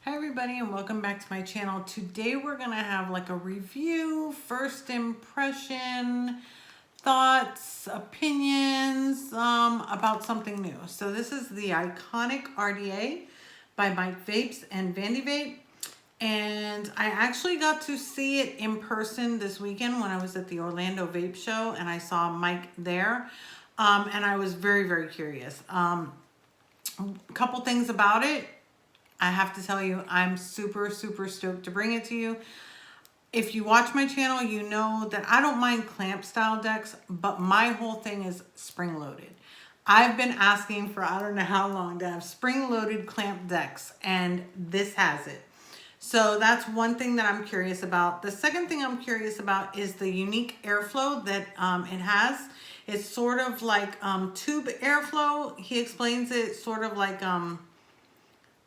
Hi everybody and welcome back to my channel. Today we're going to have like a review, first impression, thoughts, opinions about something new. So this is the iconic RDA by Vapes Vandy Vape. And I actually got to see it in person this weekend when I was at the Orlando Vape Show and I saw Mike there. And I was very, very curious. A couple things about it. I have to tell you, I'm super, super stoked to bring it to you. If you watch my channel, you know that I don't mind clamp style decks, but my whole thing is spring loaded. I've been asking for I don't know how long to have spring loaded clamp decks, and this has it. So that's one thing that I'm curious about. The second thing I'm curious about is the unique airflow that it has. It's sort of like tube airflow. He explains it sort of like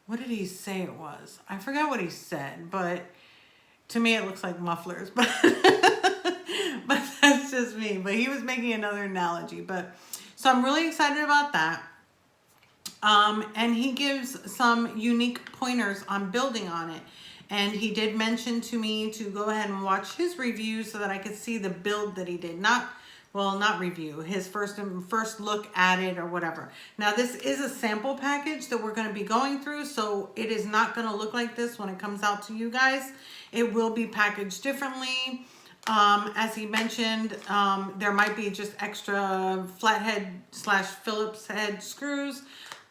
what did he say it was? I forgot what he said, but to me it looks like mufflers, but but that's just me. But he was making another analogy. But so I'm really excited about that. And he gives some unique pointers on building on it. And he did mention to me to go ahead and watch his review so that I could see the build that he did. Not review, his first look at it or whatever. Now this is a sample package that we're going to be going through, so it is not going to look like this when it comes out to you guys. It will be packaged differently. As he mentioned, there might be just extra flathead / Phillips head screws.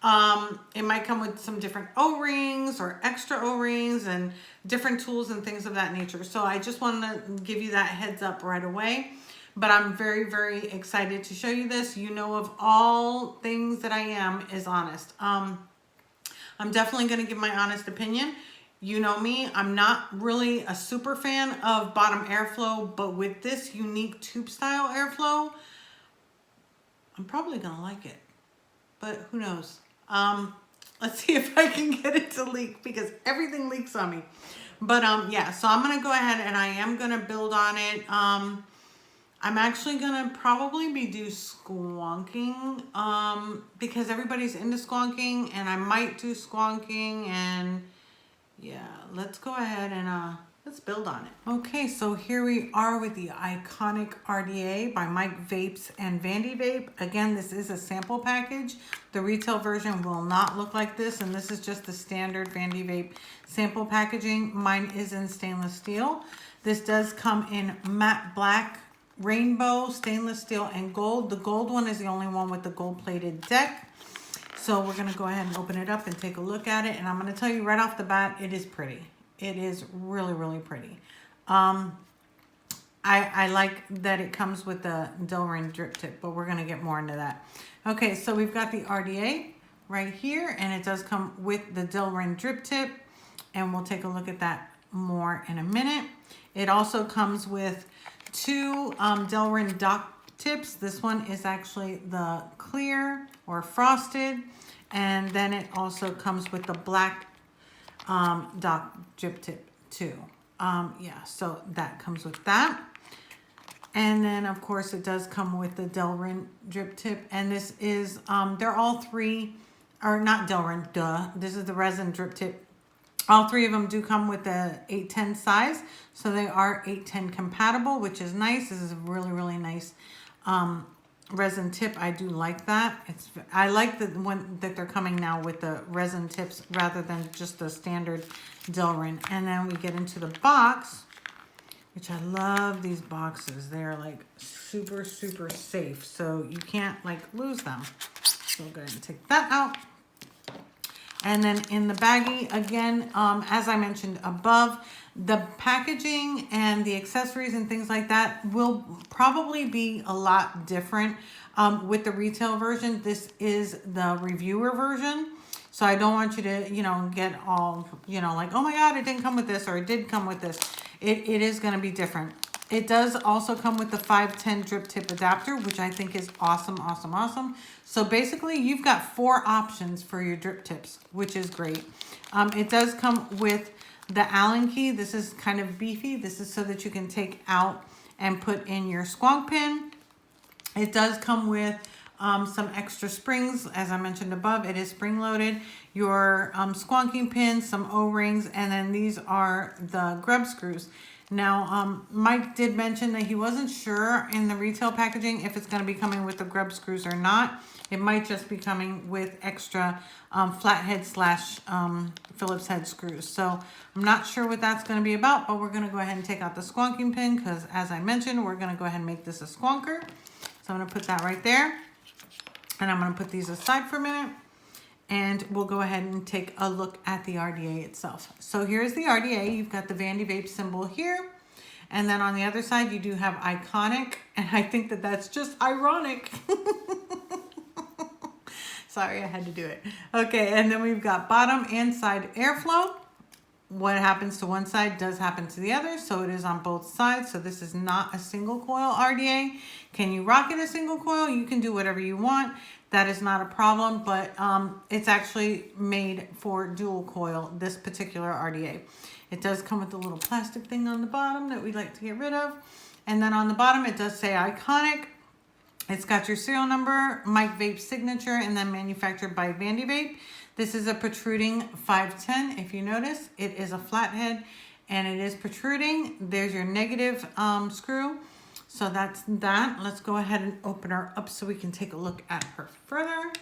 It might come with some different O-rings or extra O-rings and different tools and things of that nature. So I just want to give you that heads up right away. But I'm very, very excited to show you this. You know, of all things that I am is honest. I'm definitely going to give my honest opinion. You know me, I'm not really a super fan of bottom airflow, but with this unique tube style airflow, I'm probably going to like it. But who knows? Let's see if I can get it to leak because everything leaks on me. But yeah, so I'm going to go ahead and I am going to build on it. I'm actually going to probably be do squonking because everybody's into squonking and I might do squonking and yeah, let's go ahead and let's build on it. Okay, so here we are with the iconic RDA by Mike Vapes Vandy Vape. Again, this is a sample package. The retail version will not look like this, and this is just the standard Vandy Vape sample packaging. Mine is in stainless steel. This does come in matte black, rainbow, stainless steel, and gold. The gold one is the only one with the gold-plated deck. So we're going to go ahead and open it up and take a look at it. And I'm going to tell you right off the bat, it is pretty. It is really, really pretty. I like that it comes with the Delrin drip tip, but we're going to get more into that. Okay, so we've got the RDA right here, and it does come with the Delrin drip tip. And we'll take a look at that more in a minute. It also comes with two Delrin dock tips. This one is actually the clear or frosted, and then it also comes with the black dock drip tip too. Yeah, so that comes with that. And then of course it does come with the Delrin drip tip, and this is they're all three, or not Delrin, duh. This is the resin drip tip. All three of them do come with the 810 size, so they are 810 compatible, which is nice. This is a really, really nice resin tip. I do like that. I like the one that they're coming now with the resin tips rather than just the standard Delrin. And then we get into the box, which I love these boxes. They're like super, super safe, so you can't like lose them. So go ahead and take that out. And then in the baggie, again, as I mentioned above, the packaging and the accessories and things like that will probably be a lot different with the retail version. This is the reviewer version. So I don't want you to, you know, get all, you know, like, oh my God, it didn't come with this, or it did come with this. It is going to be different. It does also come with the 510 drip tip adapter, which I think is awesome, awesome, awesome. So basically you've got 4 options for your drip tips, which is great. It does come with the Allen key. This is kind of beefy. This is so that you can take out and put in your squonk pin. It does come with some extra springs. As I mentioned above, it is spring loaded. Your squonking pins, some O-rings, and then these are the grub screws. Now, Mike did mention that he wasn't sure in the retail packaging if it's going to be coming with the grub screws or not. It might just be coming with extra flathead slash Phillips head screws. So I'm not sure what that's going to be about, but we're going to go ahead and take out the squonking pin because, as I mentioned, we're going to go ahead and make this a squonker. So I'm going to put that right there. And I'm going to put these aside for a minute. And we'll go ahead and take a look at the RDA itself. So here's the RDA. You've got the Vandy Vape symbol here. And then on the other side, you do have iconic. And I think that that's just ironic. Sorry, I had to do it. Okay, and then we've got bottom and side airflow. What happens to one side does happen to the other, so it is on both sides. So this is not a single coil RDA. Can you rock it a single coil? You can do whatever you want. That is not a problem, but it's actually made for dual coil, this particular RDA. It does come with a little plastic thing on the bottom that we like to get rid of. And then on the bottom, it does say iconic. It's got your serial number, Mike Vape signature, and then manufactured by Vandy Vape. This is a protruding 510. If you notice, it is a flathead and it is protruding. There's your negative screw. So that's that. Let's go ahead and open her up so we can take a look at her further.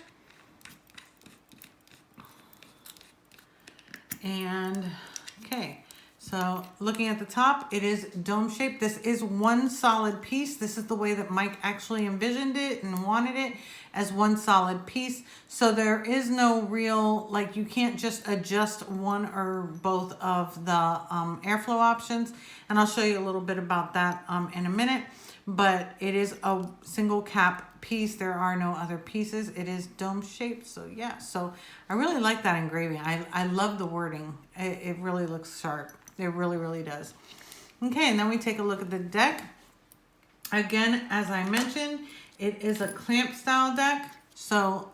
And okay, so looking at the top, it is dome shaped. This is one solid piece. This is the way that Mike actually envisioned it and wanted it, as one solid piece. So there is no real, like, you can't just adjust one or both of the airflow options. And I'll show you a little bit about that in a minute. But it is a single cap piece. There are no other pieces. It is dome shaped. So yeah, so I really like that engraving. I love the wording. It really looks sharp. It really, really does. Okay, and then we take a look at the deck. Again, as I mentioned, it is a clamp style deck. So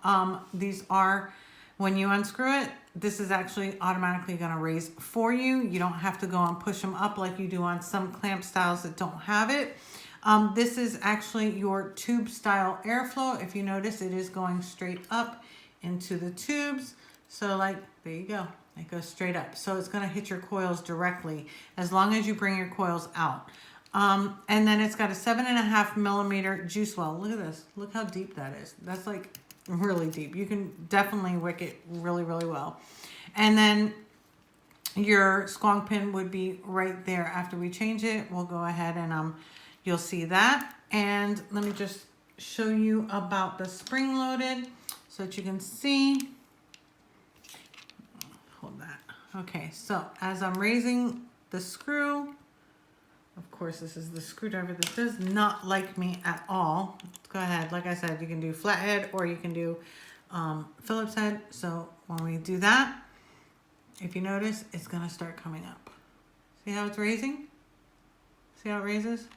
these are, when you unscrew it, this is actually automatically going to raise for you. You don't have to go and push them up like you do on some clamp styles that don't have it. This is actually your tube style airflow. If you notice, it is going straight up into the tubes. So like, there you go. It goes straight up. So it's going to hit your coils directly as long as you bring your coils out. And then it's got a 7.5 millimeter juice well. Look at this. Look how deep that is. That's like really deep. You can definitely wick it really, really well. And then your squonk pin would be right there. After we change it, we'll go ahead and you'll see that. And let me just show you about the spring loaded so that you can see. Hold that. Okay, so as I'm raising the screw, of course, this is the screwdriver that does not like me at all. Go ahead. Like I said, you can do flathead or you can do Phillips head. So when we do that, if you notice, it's going to start coming up. See how it's raising? See how it raises?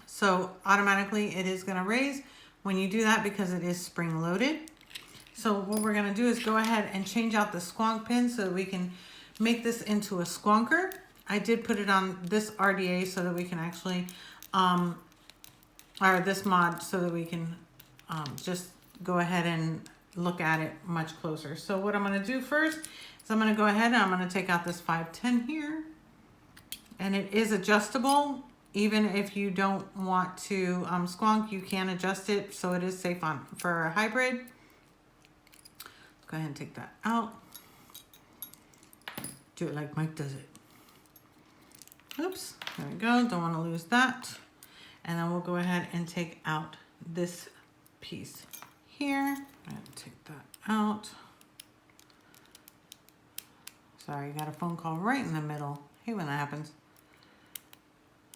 So automatically it is going to raise when you do that because it is spring loaded. So what we're going to do is go ahead and change out the squonk pin so that we can make this into a squonker. I did put it on this RDA so that we can actually, or this mod so that we can just go ahead and look at it much closer. So what I'm going to do first is I'm going to go ahead and I'm going to take out this 510 here. And it is adjustable. Even if you don't want to squonk, you can adjust it so it is safe on for a hybrid. Go ahead and take that out. Do it like Mike does it. Oops, there we go. Don't want to lose that. And then we'll go ahead and take out this piece here. I'm going to take that out. Sorry, I got a phone call right in the middle. I hate when that happens.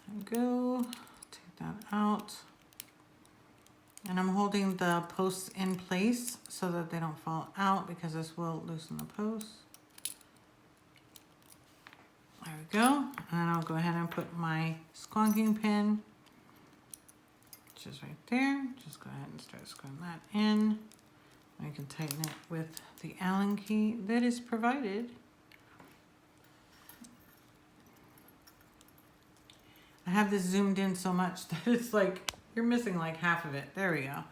There we go. Take that out. And I'm holding the posts in place so that they don't fall out because this will loosen the posts. There we go. And I'll go ahead and put my squonking pin, which is right there. Just go ahead and start screwing that in. I can tighten it with the Allen key that is provided. I have this zoomed in so much that it's like, you're missing like half of it. There we go.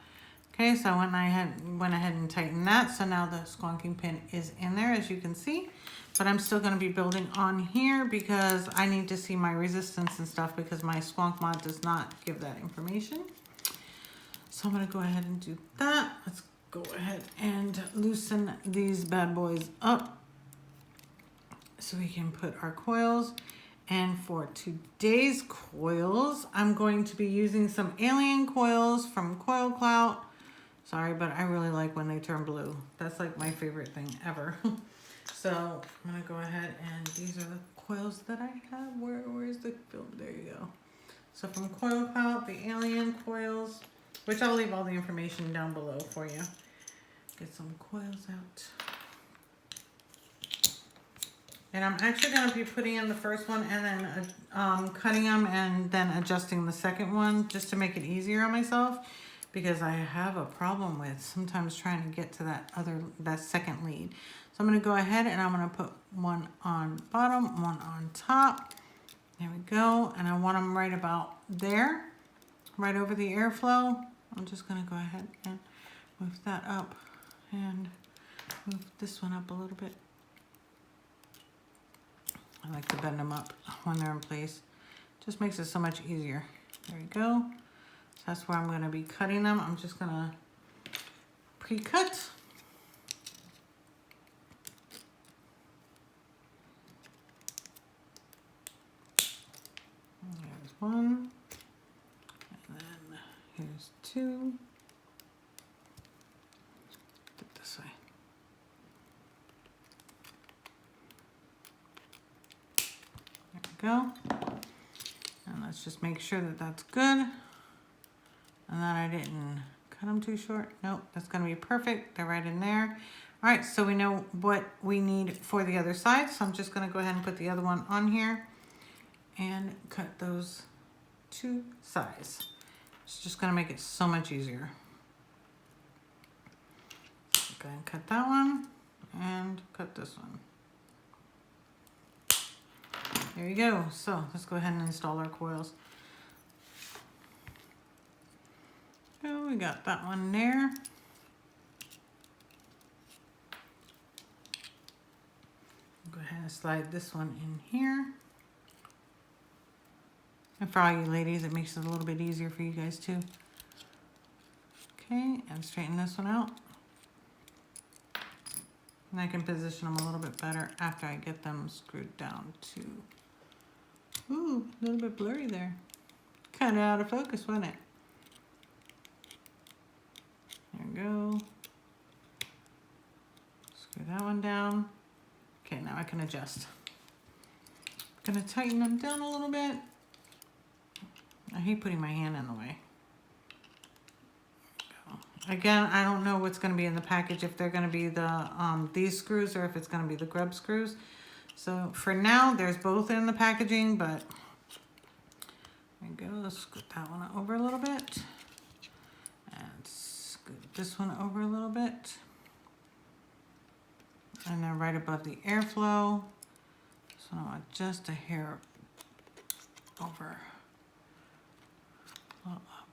Okay, so went ahead and tightened that. So now the squonking pin is in there, as you can see. But I'm still going to be building on here because I need to see my resistance and stuff because my squonk mod does not give that information. So I'm going to go ahead and do that. Let's go ahead and loosen these bad boys up so we can put our coils. And for today's coils, I'm going to be using some alien coils from Coil Clout. Sorry, but I really like when they turn blue. That's like my favorite thing ever. So I'm gonna go ahead and these are the coils that I have. Where's the film? There you go. So from Coil Clout, the alien coils, which I'll leave all the information down below for you. Get some coils out. And I'm actually going to be putting in the first one and then cutting them and then adjusting the second one just to make it easier on myself because I have a problem with sometimes trying to get to that second lead. So I'm going to go ahead and I'm going to put one on bottom, one on top. There we go. And I want them right about there, right over the airflow. I'm just going to go ahead and move that up and move this one up a little bit. I like to bend them up when they're in place. Just makes it so much easier. There we go. So that's where I'm going to be cutting them. I'm just going to pre-cut. Here's one. And then here's two. Put it this way. Go. And let's just make sure that that's good and that I didn't cut them too short. Nope, that's going to be perfect. They're right in there. All right, so we know what we need for the other side. So I'm just going to go ahead and put the other one on here and cut those two sides. It's just going to make it so much easier. Go ahead and cut that one and cut this one. There you go. So let's go ahead and install our coils. So we got that one there. Go ahead and slide this one in here. And for all you ladies, it makes it a little bit easier for you guys too. Okay, and straighten this one out. And I can position them a little bit better after I get them screwed down to... Ooh, a little bit blurry there. Kind of out of focus, wasn't it? There we go. Screw that one down. Okay, now I can adjust. I'm gonna tighten them down a little bit. I hate putting my hand in the way. Again, I don't know what's going to be in the package, if they're going to be the these screws or if it's going to be the grub screws. So for now, there's both in the packaging, but there we go. Let's scoot that one over a little bit. And scoot this one over a little bit. And they're right above the airflow. So I want just a hair over. Well, up.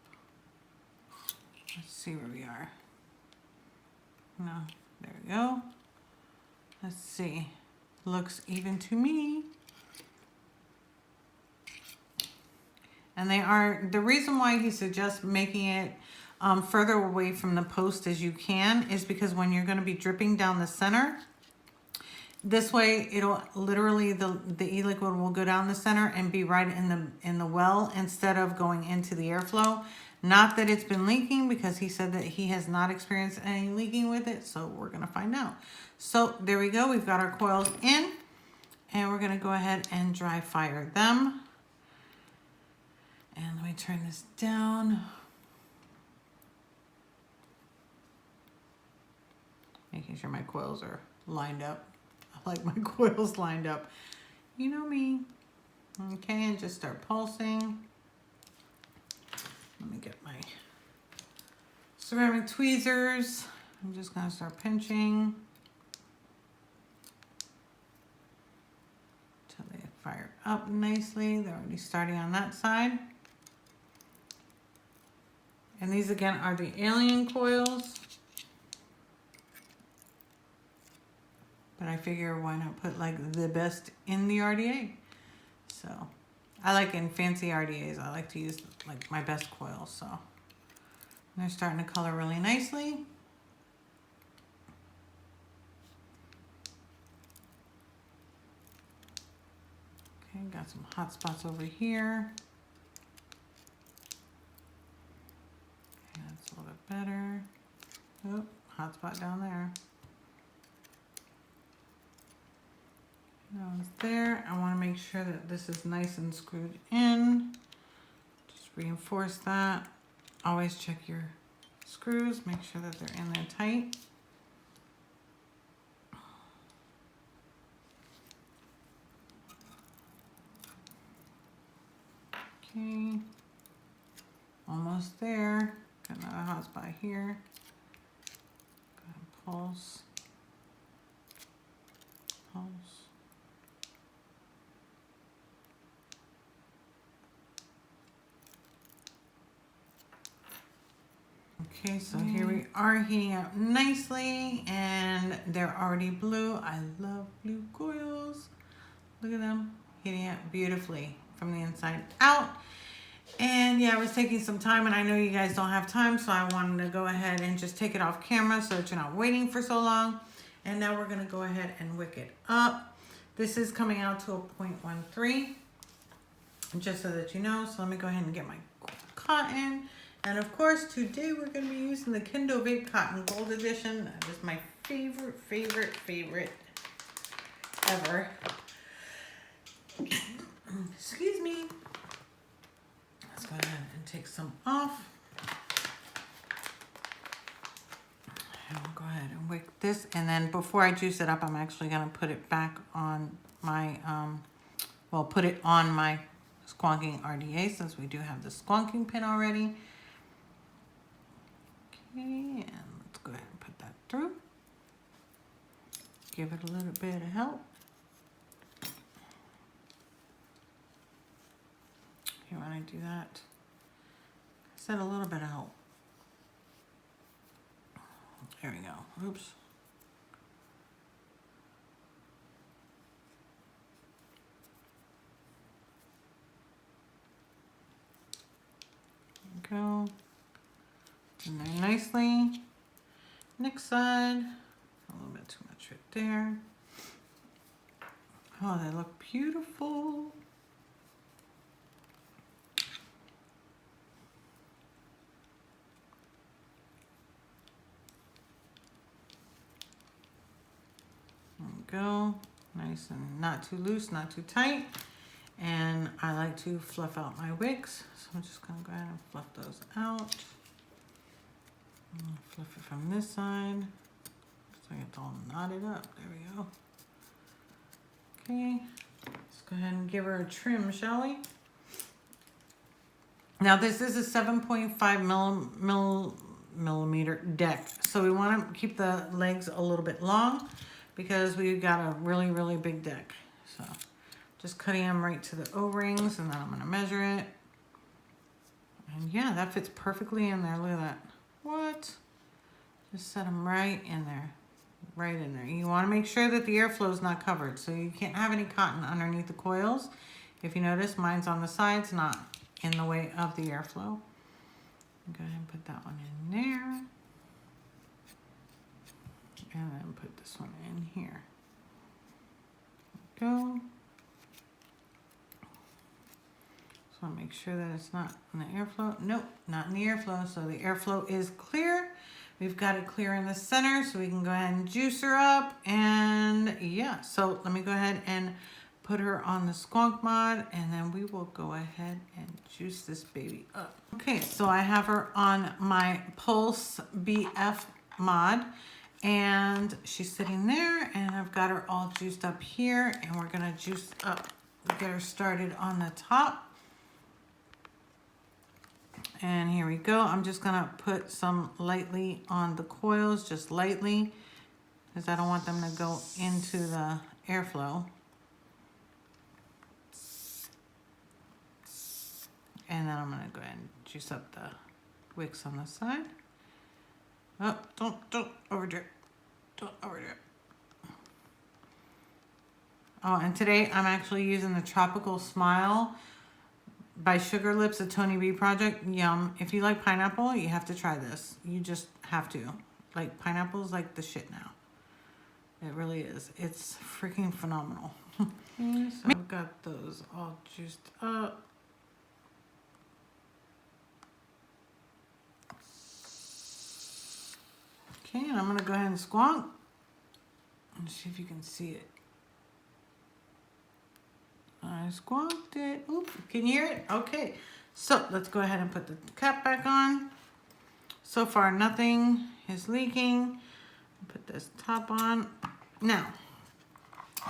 Let's see where we are. No, there we go. Let's see. Looks even to me. And they are, the reason why he suggests making it further away from the post as you can is because when you're going to be dripping down the center, this way it'll literally, the e-liquid will go down the center and be right in the well instead of going into the airflow. Not that it's been leaking, because he said that he has not experienced any leaking with it, so we're going to find out. So there we go. We've got our coils in, and we're going to go ahead and dry fire them. And let me turn this down. Making sure my coils are lined up. I like my coils lined up. You know me. Okay, and just start pulsing. Let me get my ceramic tweezers. I'm just going to start pinching until they fire up nicely. They're already starting on that side. And these again are the Alien coils. But I figure why not put like the best in the RDA. So I like in fancy RDAs, I like to use like my best coils. So and they're starting to color really nicely. Okay, got some hot spots over here. Okay, that's a little bit better. Oh, hot spot down there. Now it's there. I want to make sure that this is nice and screwed in. Just reinforce that. Always check your screws. Make sure that they're in there tight. Okay. Almost there. Got another hot spot here. Go ahead and pulse. Pulse. Okay, so here we are heating up nicely and they're already blue. I love blue coils. Look at them heating up beautifully from the inside out. And yeah, I was taking some time and I know you guys don't have time, so I wanted to go ahead and just take it off camera so that you're not waiting for so long. And now we're gonna go ahead and wick it up. This is coming out to a 0.13, just so that you know. So let me go ahead and get my cotton. And of course, today we're going to be using the Kindle Vape Cotton Gold Edition. That is my favorite ever. Excuse me. Let's go ahead and take some off. And we'll go ahead and wick this. And then before I juice it up, I'm actually going to put it back on my, put it on my squonking RDA, since we do have the squonking pin already. Okay, and let's go ahead and put that through. Give it a little bit of help. Here, when I do that, I said a little bit of help. There we go. Oops. There we go. In there nicely. Next side, a little bit too much right there. Oh, they look beautiful. There we go. Nice and not too loose, not too tight. And I like to fluff out my wicks, so I'm just gonna go ahead and fluff those out. Flip it from this side so it's all knotted up. There we go. Okay, let's go ahead and give her a trim, shall we? Now this is a 7.5 millimeter deck, so we want to keep the legs a little bit long because we've got a really big deck. So just cutting them right to the O-rings, and then I'm going to measure it. And yeah, that fits perfectly in there. Look at that. What? Just set them right in there. Right in there. You want to make sure that the airflow is not covered. So you can't have any cotton underneath the coils. If you notice, mine's on the sides, not in the way of the airflow. Go ahead and put that one in there. And then put this one in here. Go. So I'll make sure that it's not in the airflow. Nope, not in the airflow. So the airflow is clear. We've got it clear in the center, so we can go ahead and juice her up. And yeah, so let me go ahead and put her on the squonk mod, and then we will go ahead and juice this baby up. Okay, so I have her on my Pulse BF mod, and she's sitting there, and I've got her all juiced up here, and we're gonna juice up, get her started on the top. And here we go. I'm just gonna put some lightly on the coils, just lightly, because I don't want them to go into the airflow. And then I'm gonna go ahead and juice up the wicks on the side. Oh, don't overdrip. Don't overdrip. Oh, and today I'm actually using the Tropical Smile by Sugar Lips, a Tony B project. Yum. If you like pineapple, you have to try this. You just have to. Like, pineapple's like the shit now. It really is. It's freaking phenomenal. Okay, so I've got those all juiced up. Okay, and I'm going to go ahead and squonk. And see if you can see it. I squonked it. Oop, can you hear it? Okay, so let's go ahead and put the cap back on. So far, nothing is leaking. Put this top on. Now,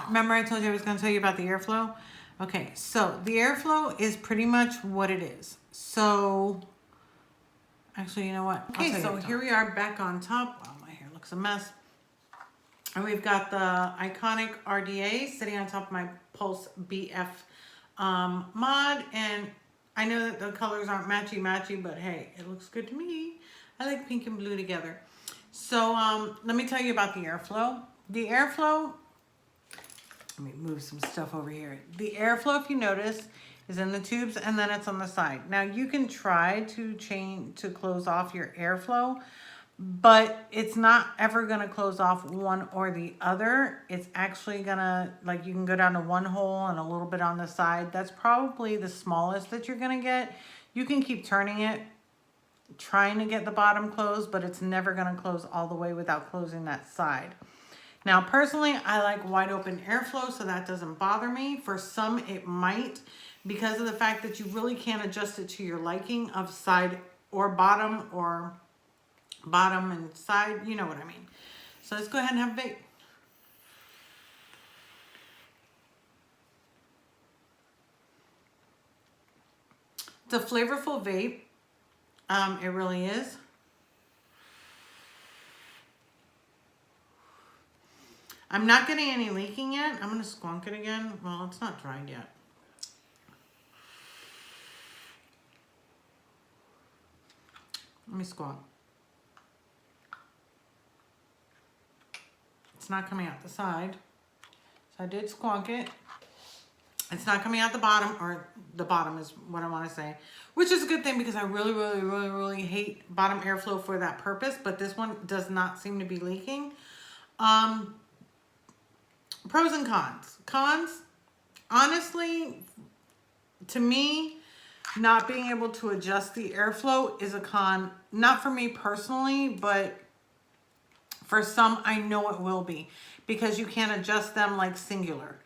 remember I told you I was going to tell you about the airflow? Okay, so the airflow is pretty much what it is. So, actually, you know what? Okay, so here we are back on top. Wow, my hair looks a mess. And we've got the iconic RDA sitting on top of my Pulse BF mod. And I know that the colors aren't matchy-matchy, but hey, it looks good to me. I like pink and blue together. So let me tell you about the airflow. The airflow, let me move some stuff over here. The airflow, if you notice, is in the tubes and then it's on the side. Now you can try to close off your airflow, but it's not ever gonna close off one or the other. It's actually gonna, like, you can go down to one hole and a little bit on the side. That's probably the smallest that you're gonna get. You can keep turning it, trying to get the bottom closed, but it's never gonna close all the way without closing that side. Now, personally, I like wide open airflow, so that doesn't bother me. For some, it might, because of the fact that you really can't adjust it to your liking of side or bottom and side. You know what I mean. So let's go ahead and have a vape. It's a flavorful vape. It really is. I'm not getting any leaking yet. I'm going to squonk it again. Well, it's not dried yet. Let me squonk. It's not coming out the side. So I did squonk it. It's not coming out the bottom, or the bottom is what I want to say, which is a good thing because I really hate bottom airflow for that purpose, but this one does not seem to be leaking. Pros and cons. Cons, honestly, to me, not being able to adjust the airflow is a con. Not for me personally, but for some, I know it will be, because you can't adjust them like singular,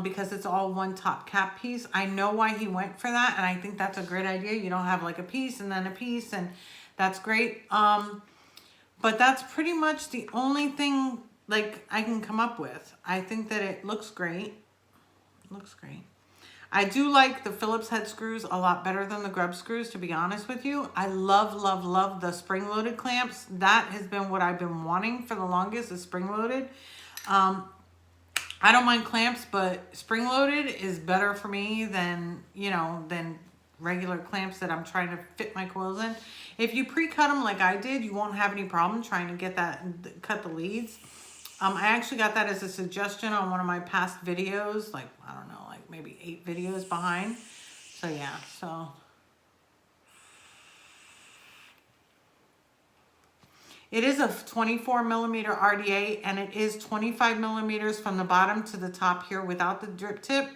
because it's all one top cap piece. I know why he went for that, and I think that's a great idea. You don't have like a piece and then a piece, and that's great. But that's pretty much the only thing like I can come up with. I think that it looks great. It looks great. I do like the Phillips head screws a lot better than the grub screws, to be honest with you. I love the spring-loaded clamps. That has been what I've been wanting for the longest, is spring-loaded. I don't mind clamps, but spring-loaded is better for me than, you know, than regular clamps that I'm trying to fit my coils in. If you pre-cut them like I did, you won't have any problem trying to get that, cut the leads. I actually got that as a suggestion on one of my past videos, like, I don't know, like maybe 8 videos behind. So yeah, so. It is a 24 millimeter RDA, and it is 25 millimeters from the bottom to the top here without the drip tip.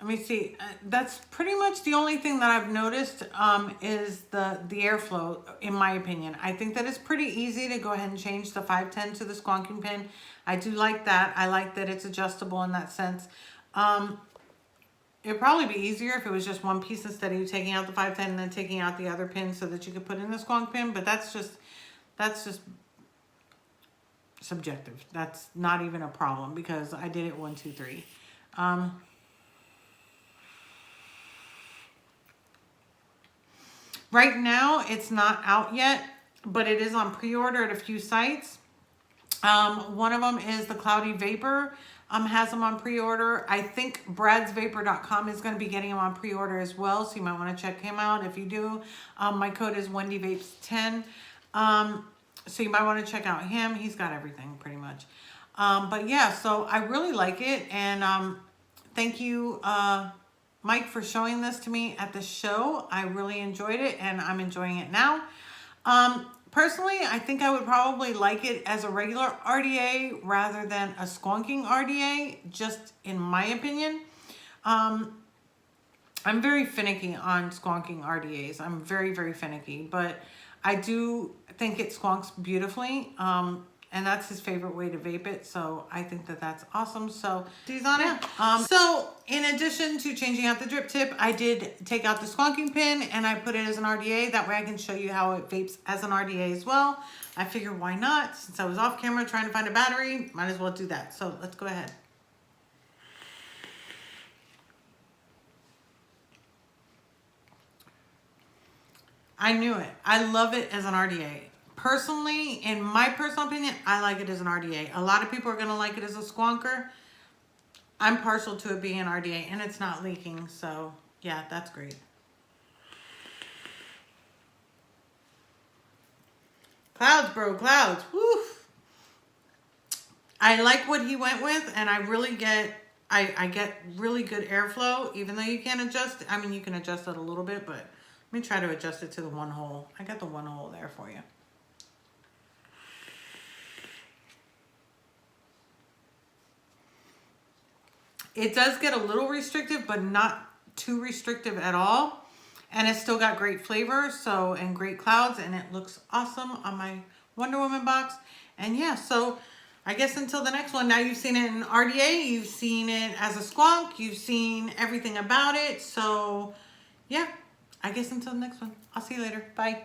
Let me see. That's pretty much the only thing that I've noticed is the airflow, in my opinion. I think that it's pretty easy to go ahead and change the 510 to the squonking pin. I do like that. I like that it's adjustable in that sense. It'd probably be easier if it was just one piece instead of you taking out the 510 and then taking out the other pin so that you could put in the squonk pin. But that's just subjective. That's not even a problem because I did it 1, 2, 3. Right now, it's not out yet, but it is on pre-order at a few sites. One of them is the Cloudy Vapor. has them on pre-order. I think bradsvapor.com is going to be getting them on pre-order as well, so you might want to check him out. If you do, my code is Wendy Vapes 10. So you might want to check out him. He's got everything pretty much. But yeah, so I really like it, and thank you, Mike, for showing this to me at the show. I really enjoyed it, and I'm enjoying it now. Personally, I think I would probably like it as a regular RDA rather than a squonking RDA, just in my opinion. I'm very finicky on squonking RDAs. I'm very, very finicky, but I do think it squonks beautifully. And that's his favorite way to vape it. So I think that that's awesome. So he's on it. So in addition to changing out the drip tip, I did take out the squonking pin and I put it as an RDA. That way I can show you how it vapes as an RDA as well. I figured why not? Since I was off camera trying to find a battery, might as well do that. So let's go ahead. I knew it. I love it as an RDA. Personally, in my personal opinion, I like it as an RDA. A lot of people are going to like it as a squonker. I'm partial to it being an RDA, and it's not leaking, so yeah, that's great. Clouds, bro, clouds. Woo! I like what he went with, and I really get, I get really good airflow, even though you can't adjust. I mean, you can adjust it a little bit, but let me try to adjust it to the one hole. I got the one hole there for you. It does get a little restrictive, but not too restrictive at all. And it's still got great flavor, so, and great clouds, and it looks awesome on my Wonder Woman box. And yeah, so I guess until the next one, now you've seen it in RDA, you've seen it as a squonk, you've seen everything about it. So yeah, I guess until the next one, I'll see you later. Bye.